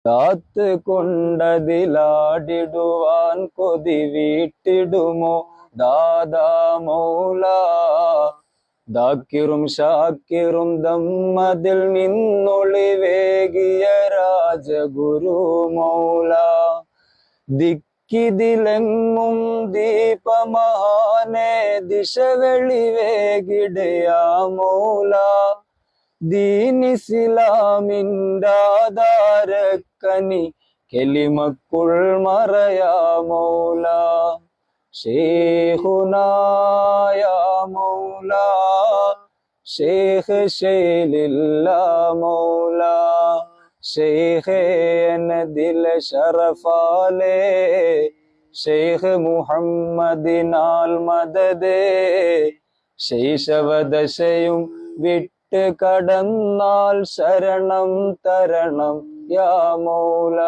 കാത്ത് കൊണ്ടതിലാടിടുവാൻ കൊതി വീട്ടിടുമോ ദാദാ മൗല. ദാക്കിറും ഷാക്കിറും ദമ്മതിൽ നിന്നൊളിവേകിയ രാജഗുരു മൗല. ദിക്കിതിലെങ്ങും ദീപമഹാനെ ദിശ വെളിവേകിടയാ മൗല. ദീനിസ്ലാമിൻ്റെ ആധാരക്കനി കെലിമക്കുൾ മറയാ മൗല. ശൈഖുനായ മൗല ശൈഖ് ശൈലില്ല മൗല. ശൈഖേ ദിൽ ശറഫാലേ ശൈഖ് മുഹമ്മദിനാൽ മദദേ. ശൈശവദശയും വിട്ട് കടന്നാൽ ശരണം തരണം യാ മൗല.